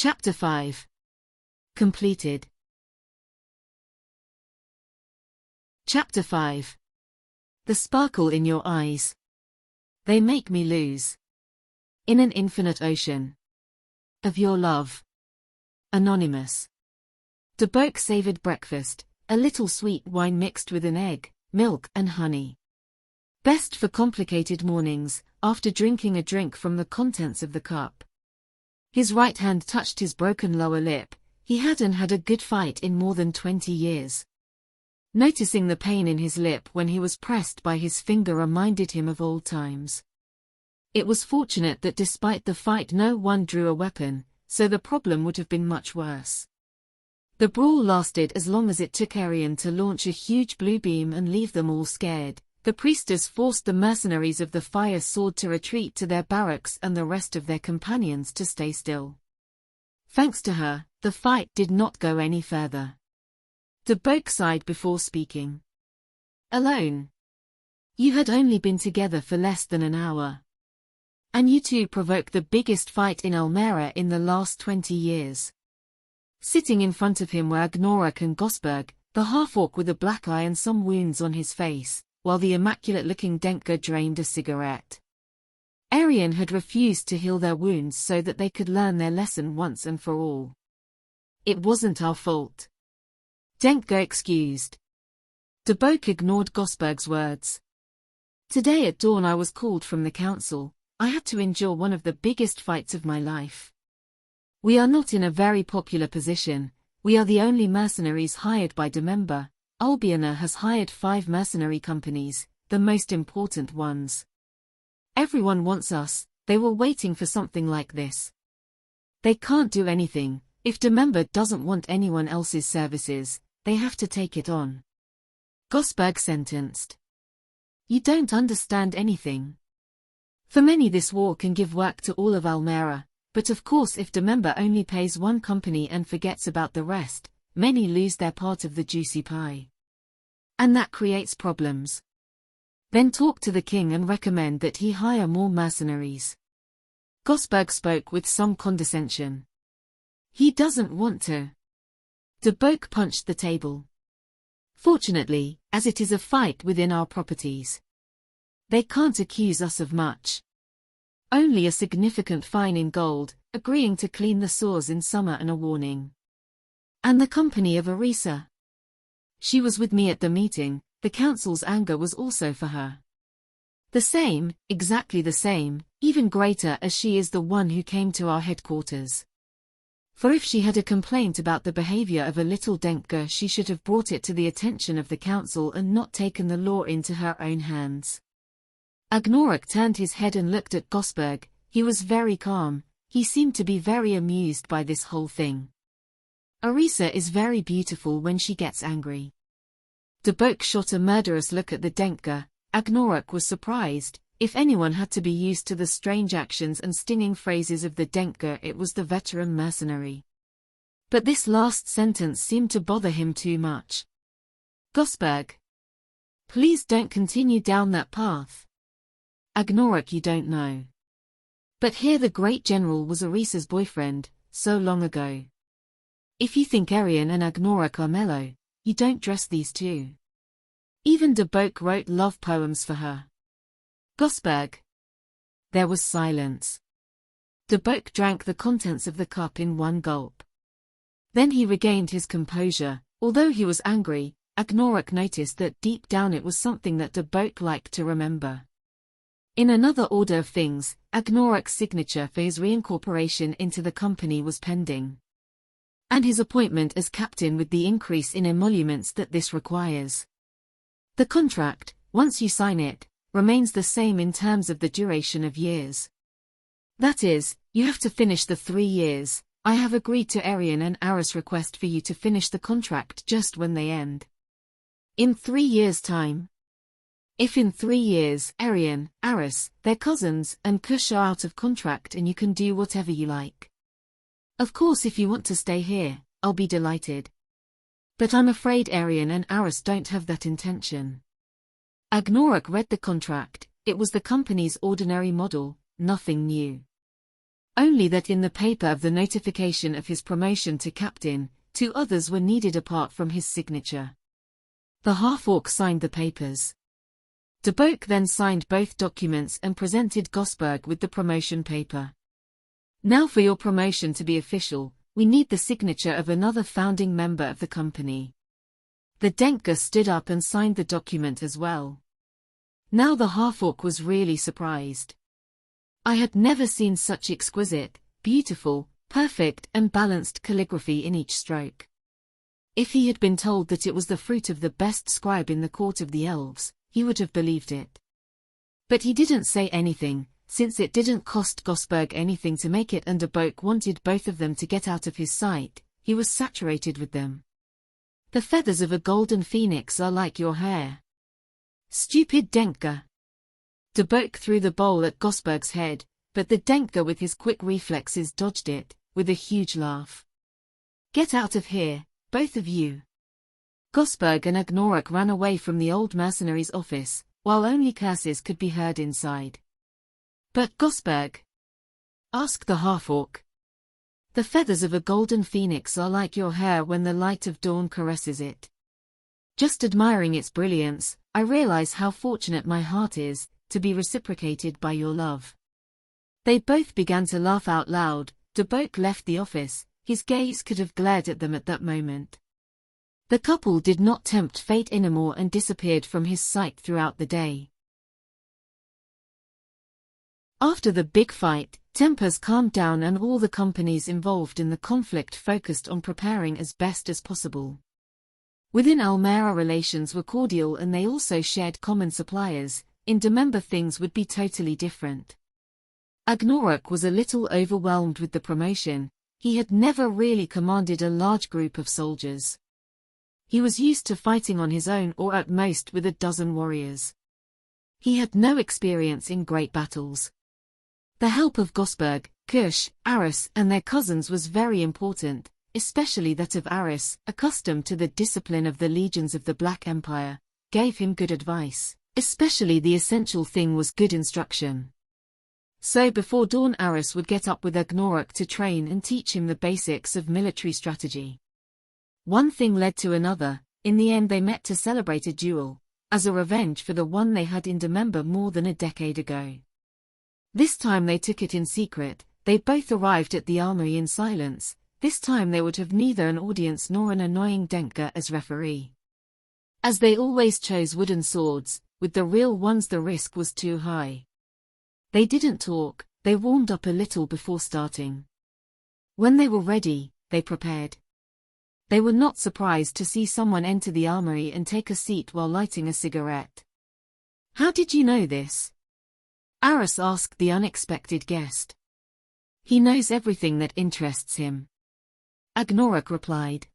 Chapter 5. Completed. Chapter 5. The sparkle in your eyes. They make me lose. In an infinite ocean of your love. Anonymous. Deboke savored breakfast, a little sweet wine mixed with an egg, milk and honey. Best for complicated mornings, after drinking a drink from the contents of the cup. His right hand touched his broken lower lip. He hadn't had a good fight in more than 20 years. Noticing the pain in his lip when he was pressed by his finger reminded him of old times. It was fortunate that despite the fight no one drew a weapon, so the problem would have been much worse. The brawl lasted as long as it took Arian to launch a huge blue beam and leave them all scared. The priestess forced the mercenaries of the fire sword to retreat to their barracks and the rest of their companions to stay still. Thanks to her, the fight did not go any further. Deboke sighed before speaking. Alone. You had only been together for less than an hour. And you two provoked the biggest fight in Almera in the last 20 years. Sitting in front of him were Agnoruk and Gosberg, the half-orc with a black eye and some wounds on his face, while the immaculate-looking Denka drained a cigarette. Arian had refused to heal their wounds so that they could learn their lesson once and for all. It wasn't our fault. Denka excused. Deboke ignored Gosberg's words. Today at dawn I was called from the council. I had to endure one of the biggest fights of my life. We are not in a very popular position. We are the only mercenaries hired by Demember. Albiona has hired 5 mercenary companies, the most important ones. Everyone wants us. They were waiting for something like this. They can't do anything. If Demember doesn't want anyone else's services, they have to take it on. Gosberg sentenced. You don't understand anything. For many this war can give work to all of Almera, but of course if Demember only pays one company and forgets about the rest, many lose their part of the juicy pie. And that creates problems. Then talk to the king and recommend that he hire more mercenaries. Gosberg spoke with some condescension. He doesn't want to. Deboke punched the table. Fortunately, as it is a fight within our properties, they can't accuse us of much. Only a significant fine in gold, agreeing to clean the sores in summer and a warning. And the company of Arisa. She was with me at the meeting. The council's anger was also for her. The same, exactly the same, even greater as she is the one who came to our headquarters. For if she had a complaint about the behavior of a little Denka she should have brought it to the attention of the council and not taken the law into her own hands. Agnoruk turned his head and looked at Gosberg. He was very calm. He seemed to be very amused by this whole thing. Arisa is very beautiful when she gets angry. Deboke shot a murderous look at the Denka. Agnoruk was surprised. If anyone had to be used to the strange actions and stinging phrases of the Denka, it was the veteran mercenary. But this last sentence seemed to bother him too much. Gosberg. Please don't continue down that path. Agnoruk, you don't know. But here the great general was Arisa's boyfriend, so long ago. If you think Arian and Agnoruk are mellow, you don't dress these two. Even Deboke wrote love poems for her. Gosberg. There was silence. Deboke drank the contents of the cup in one gulp. Then he regained his composure. Although he was angry, Agnoruk noticed that deep down it was something that Deboke liked to remember. In another order of things, Agnoruk's signature for his reincorporation into the company was pending. And his appointment as captain with the increase in emoluments that this requires. The contract, once you sign it, remains the same in terms of the duration of years. That is, you have to finish the 3 years. I have agreed to Arian and Aris' request for you to finish the contract just when they end. In 3 years' time. If in 3 years Arian, Aris, their cousins, and Kush are out of contract and you can do whatever you like. Of course if you want to stay here, I'll be delighted. But I'm afraid Arian and Aris don't have that intention. Agnoruk read the contract. It was the company's ordinary model, nothing new. Only that in the paper of the notification of his promotion to captain, 2 others were needed apart from his signature. The half-orc signed the papers. De Boek then signed both documents and presented Gosberg with the promotion paper. Now for your promotion to be official, we need the signature of another founding member of the company. The Denka stood up and signed the document as well. Now the half-orc was really surprised. I had never seen such exquisite, beautiful, perfect and balanced calligraphy in each stroke. If he had been told that it was the fruit of the best scribe in the court of the elves, he would have believed it. But he didn't say anything, since it didn't cost Gosberg anything to make it and De Boek wanted both of them to get out of his sight. He was saturated with them. The feathers of a golden phoenix are like your hair. Stupid Denka. De Boek threw the bowl at Gosberg's head, but the Denka with his quick reflexes dodged it, with a huge laugh. Get out of here, both of you. Gosberg and Agnoruk ran away from the old mercenary's office, while only curses could be heard inside. But Gosberg? Asked the half-orc. The feathers of a golden phoenix are like your hair when the light of dawn caresses it. Just admiring its brilliance, I realize how fortunate my heart is, to be reciprocated by your love. They both began to laugh out loud. De Boek left the office, his gaze could have glared at them at that moment. The couple did not tempt fate anymore and disappeared from his sight throughout the day. After the big fight, tempers calmed down and all the companies involved in the conflict focused on preparing as best as possible. Within Almera relations were cordial and they also shared common suppliers. In Demember things would be totally different. Agnoruk was a little overwhelmed with the promotion. He had never really commanded a large group of soldiers. He was used to fighting on his own or at most with a dozen warriors. He had no experience in great battles. The help of Gosberg, Kush, Aris and their cousins was very important, especially that of Aris, accustomed to the discipline of the legions of the Black Empire, gave him good advice. Especially the essential thing was good instruction. So before dawn Aris would get up with Agnoruk to train and teach him the basics of military strategy. One thing led to another. In the end they met to celebrate a duel, as a revenge for the one they had in Demember more than a decade ago. This time they took it in secret. They both arrived at the armory in silence. This time they would have neither an audience nor an annoying Denka as referee. As they always chose wooden swords, with the real ones the risk was too high. They didn't talk, they warmed up a little before starting. When they were ready, they prepared. They were not surprised to see someone enter the armory and take a seat while lighting a cigarette. How did you know this? Aris asked the unexpected guest. He knows everything that interests him. Agnoruk replied.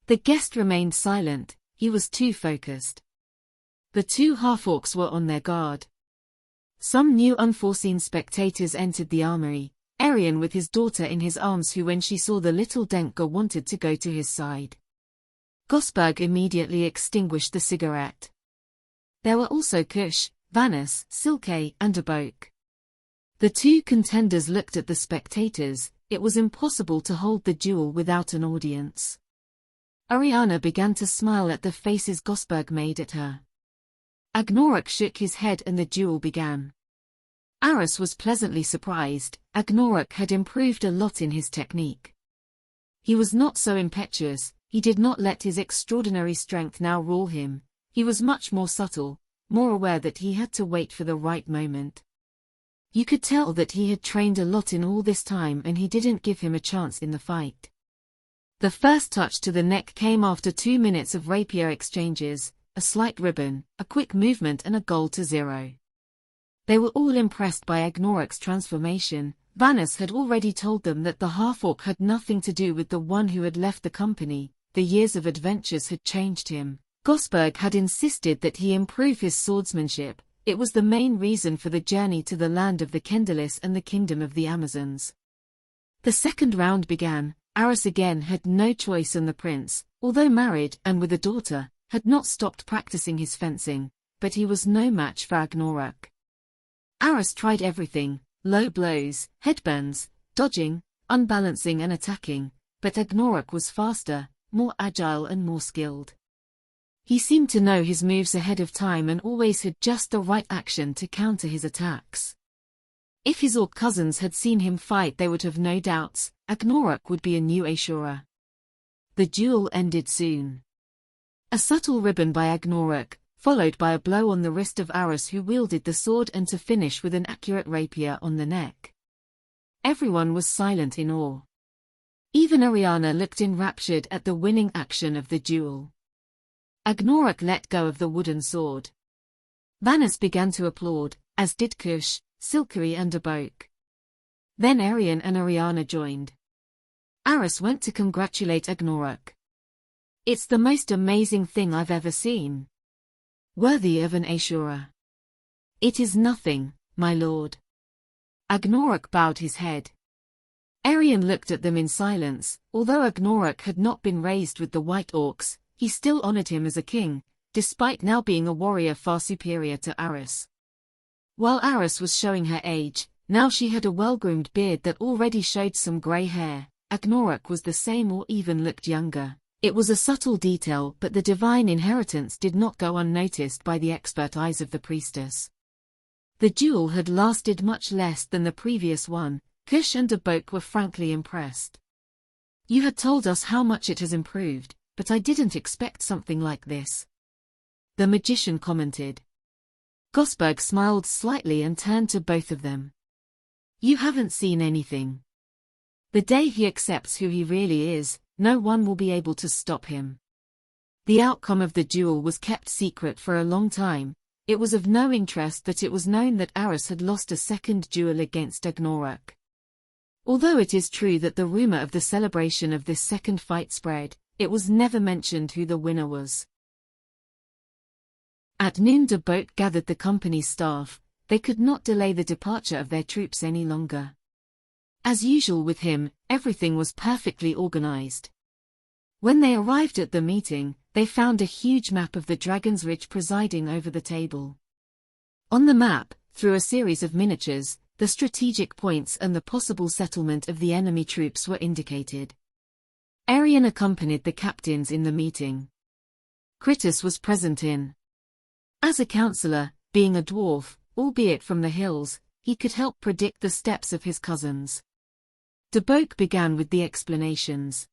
The guest remained silent, he was too focused. The 2 half-orcs were on their guard. Some new unforeseen spectators entered the armory, Arian with his daughter in his arms who when she saw the little Denka wanted to go to his side. Gosberg immediately extinguished the cigarette. There were also Kush, Vanis, Silke and De Boek. The 2 contenders looked at the spectators. It was impossible to hold the duel without an audience. Ariana began to smile at the faces Gosberg made at her. Agnoruk shook his head and the duel began. Aris was pleasantly surprised. Agnoruk had improved a lot in his technique. He was not so impetuous, he did not let his extraordinary strength now rule him. He was much more subtle, more aware that he had to wait for the right moment. You could tell that he had trained a lot in all this time and he didn't give him a chance in the fight. The first touch to the neck came after 2 minutes of rapier exchanges. A slight ribbon, a quick movement and a goal to 0. They were all impressed by Agnoruk's transformation. Vanis had already told them that the half-orc had nothing to do with the one who had left the company. The years of adventures had changed him. Gosberg had insisted that he improve his swordsmanship. It was the main reason for the journey to the land of the Kendalis and the kingdom of the Amazons. The second round began. Aris again had no choice and the prince, although married and with a daughter, had not stopped practicing his fencing, but he was no match for Agnoruk. Aris tried everything, Low blows, headbends, dodging, unbalancing and attacking, but Agnoruk was faster, more agile and more skilled. He seemed to know his moves ahead of time and always had just the right action to counter his attacks. If his orc cousins had seen him fight, they would have no doubts, Agnoruk would be a new Ashura. The duel ended soon. A subtle ribbon by Agnoruk, followed by a blow on the wrist of Aris, who wielded the sword, and to finish with an accurate rapier on the neck. Everyone was silent in awe. Even Ariana looked enraptured at the winning action of the duel. Agnoruk let go of the wooden sword. Vanus began to applaud, as did Kush, Silkeri and Agnoruk. Then Arian and Ariana joined. Aris went to congratulate Agnoruk. "It's the most amazing thing I've ever seen. Worthy of an Ashura." "It is nothing, my lord." Agnoruk bowed his head. Arian looked at them in silence. Although Agnoruk had not been raised with the White Orcs, he still honored him as a king, despite now being a warrior far superior to Aris. While Aris was showing her age, now she had a well-groomed beard that already showed some grey hair. Agnoruk was the same or even looked younger. It was a subtle detail, but the divine inheritance did not go unnoticed by the expert eyes of the priestess. The duel had lasted much less than the previous one. Kush and Agnoruk were frankly impressed. "You had told us how much it has improved, but I didn't expect something like this," the magician commented. Gosberg smiled slightly and turned to both of them. "You haven't seen anything. The day he accepts who he really is, no one will be able to stop him." The outcome of the duel was kept secret for a long time. It was of no interest that it was known that Aris had lost a second duel against Agnoruk. Although it is true that the rumor of the celebration of this second fight spread, it was never mentioned who the winner was. At noon, Agnoruk gathered the company's staff. They could not delay the departure of their troops any longer. As usual with him, everything was perfectly organized. When they arrived at the meeting, they found a huge map of the Dragon's Ridge presiding over the table. On the map, through a series of miniatures, the strategic points and the possible settlement of the enemy troops were indicated. Arian accompanied the captains in the meeting. Kritis was present in. As a counselor, being a dwarf, albeit from the hills, he could help predict the steps of his cousins. Agnoruk began with the explanations.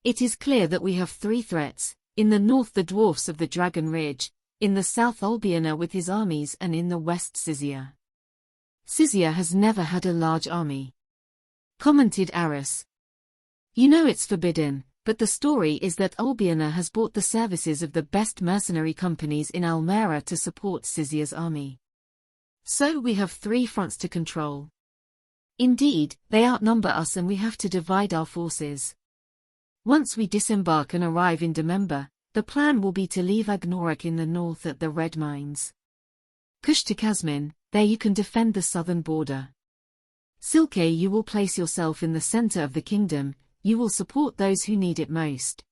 "It is clear that we have three threats: in the north the dwarfs of the Dragon Ridge, in the south Albiona with his armies, and in the west Scythia." "Scythia has never had a large army," commented Aris. "You know it's forbidden, but the story is that Albiona has bought the services of the best mercenary companies in Almera to support Scythia's army. So we have three fronts to control. Indeed, they outnumber us and we have to divide our forces. Once we disembark and arrive in Demember, the plan will be to leave Agnoruk in the north at the Red Mines. Kush to Kazmin, there you can defend the southern border. Silke, you will place yourself in the center of the kingdom. You will support those who need it most.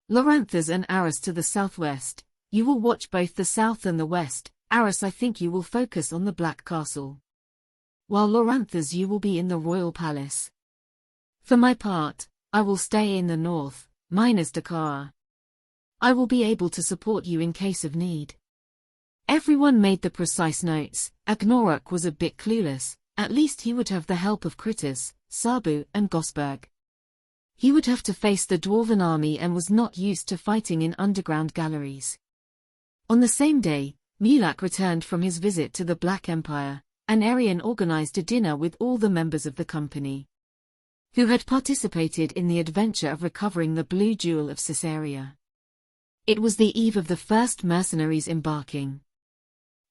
Loranthas and Aris to the southwest. You will watch both the south and the west. Aris, I think you will focus on the Black Castle. While Loranthas, you will be in the royal palace. For my part, I will stay in the north, Minas Dakar. I will be able to support you in case of need." Everyone made the precise notes. Agnoruk was a bit clueless. At least he would have the help of Kritis, Sabu and Gosberg. He would have to face the dwarven army and was not used to fighting in underground galleries. On the same day, Mulak returned from his visit to the Black Empire, and Arian organized a dinner with all the members of the company who had participated in the adventure of recovering the Blue Jewel of Caesarea. It was the eve of the first mercenaries embarking.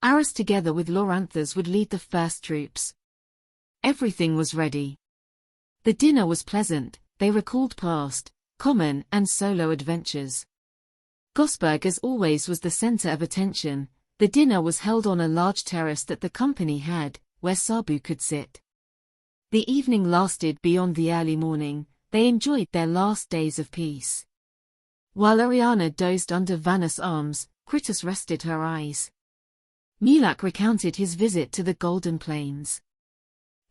Aris together with Loranthas would lead the first troops. Everything was ready. The dinner was pleasant. They recalled past, common and solo adventures. Gosberg, as always, was the center of attention. The dinner was held on a large terrace that the company had, where Sabu could sit. The evening lasted beyond the early morning. They enjoyed their last days of peace. While Ariana dozed under Vanus' arms, Kritis rested her eyes. Mulak recounted his visit to the Golden Plains.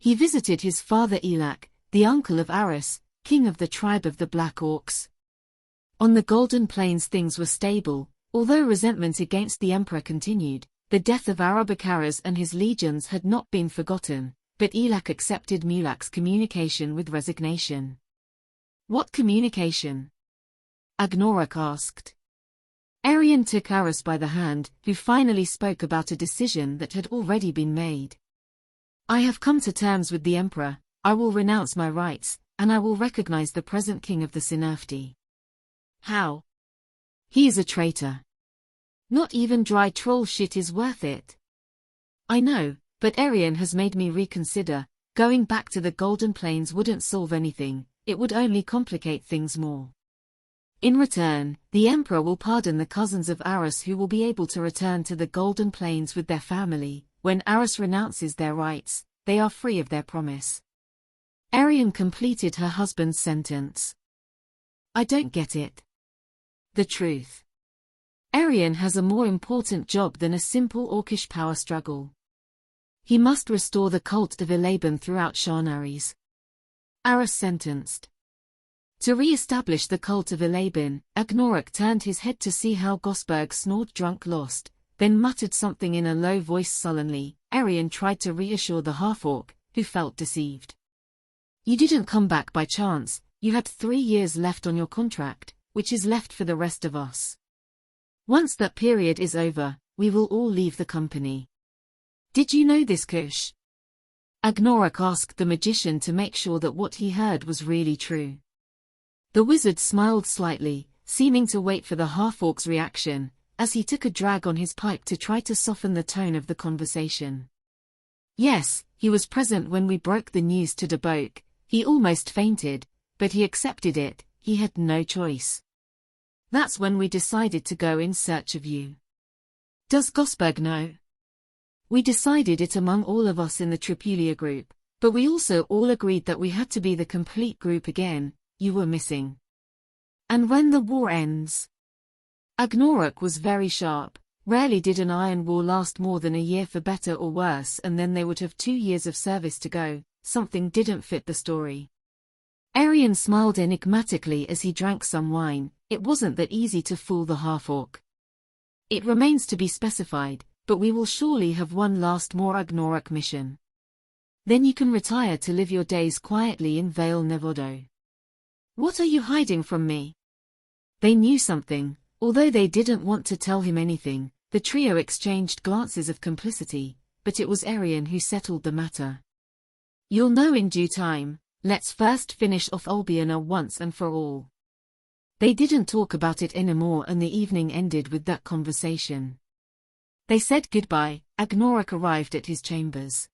He visited his father Elak, the uncle of Aris, king of the tribe of the Black Orcs. On the Golden Plains things were stable, although resentment against the emperor continued. The death of Arabicaras and his legions had not been forgotten, but Elak accepted Mulak's communication with resignation. What communication? Agnoruk asked. Arian took Aris by the hand, who finally spoke about a decision that had already been made. I have come to terms with the emperor. I will renounce my rights, and I will recognize the present king of the Sinafti. How? He is a traitor. Not even dry troll shit is worth it. I know, but Arian has made me reconsider. Going back to the Golden Plains wouldn't solve anything, it would only complicate things more. In return, the emperor will pardon the cousins of Aris who will be able to return to the Golden Plains with their family. When Aris renounces their rights, they are free of their promise. Arian completed her husband's sentence. I don't get it. The truth. Arian has a more important job than a simple orcish power struggle. He must restore the cult of Elaban throughout Shanaris. Aris sentenced. To re-establish the cult of Elaban, Agnoruk turned his head to see how Gosberg snored drunk lost, then muttered something in a low voice sullenly. Arian tried to reassure the half-orc, who felt deceived. You didn't come back by chance, you had 3 years left on your contract, which is left for the rest of us. Once that period is over, we will all leave the company. Did you know this, Kush? Agnoruk asked the magician to make sure that what he heard was really true. The wizard smiled slightly, seeming to wait for the half-orc's reaction, as he took a drag on his pipe to try to soften the tone of the conversation. Yes, he was present when we broke the news to Debok. He almost fainted, but he accepted it. He had no choice. That's when we decided to go in search of you. Does Gosberg know? We decided it among all of us in the Tripulia group, but we also all agreed that we had to be the complete group again. You were missing. And when the war ends? Agnoruk was very sharp. Rarely did an iron war last more than a year for better or worse, and then they would have 2 years of service to go. Something didn't fit the story. Arian smiled enigmatically as he drank some wine. It wasn't that easy to fool the half-orc. It remains to be specified, but we will surely have one last more Agnoruk mission. Then you can retire to live your days quietly in Vale Nevodo. What are you hiding from me? They knew something, although they didn't want to tell him anything. The trio exchanged glances of complicity, but it was Arian who settled the matter. You'll know in due time. Let's first finish off Olbiana once and for all. They didn't talk about it anymore, and the evening ended with that conversation. They said goodbye. Agnoruk arrived at his chambers.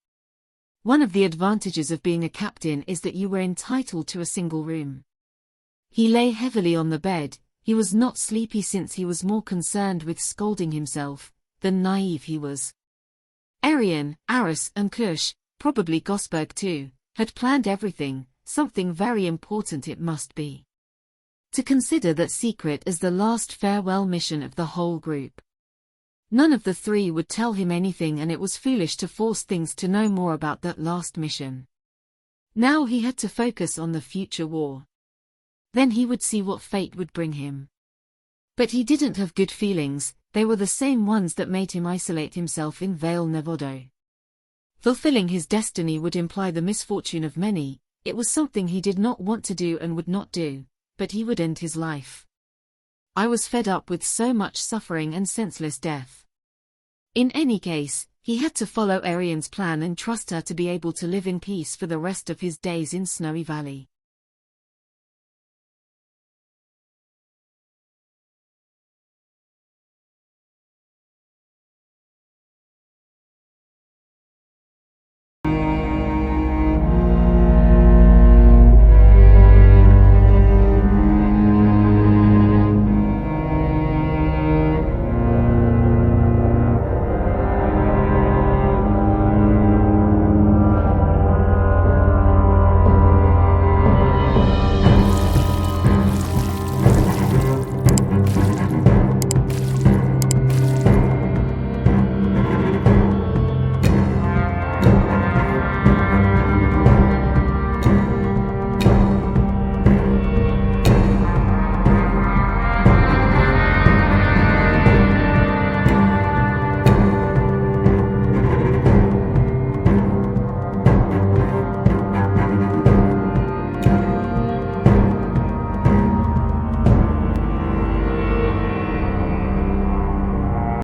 One of the advantages of being a captain is that you were entitled to a single room. He lay heavily on the bed. He was not sleepy since he was more concerned with scolding himself than naive he was. Arian, Aris and Kush, probably Gosberg too, had planned everything. Something very important it must be. To consider that secret as the last farewell mission of the whole group. None of the three would tell him anything, and it was foolish to force things to know more about that last mission. Now he had to focus on the future war. Then he would see what fate would bring him. But he didn't have good feelings. They were the same ones that made him isolate himself in Vale Nevodo. Fulfilling his destiny would imply the misfortune of many. It was something he did not want to do and would not do, but he would end his life. I was fed up with so much suffering and senseless death. In any case, he had to follow Arian's plan and trust her to be able to live in peace for the rest of his days in Snowy Valley.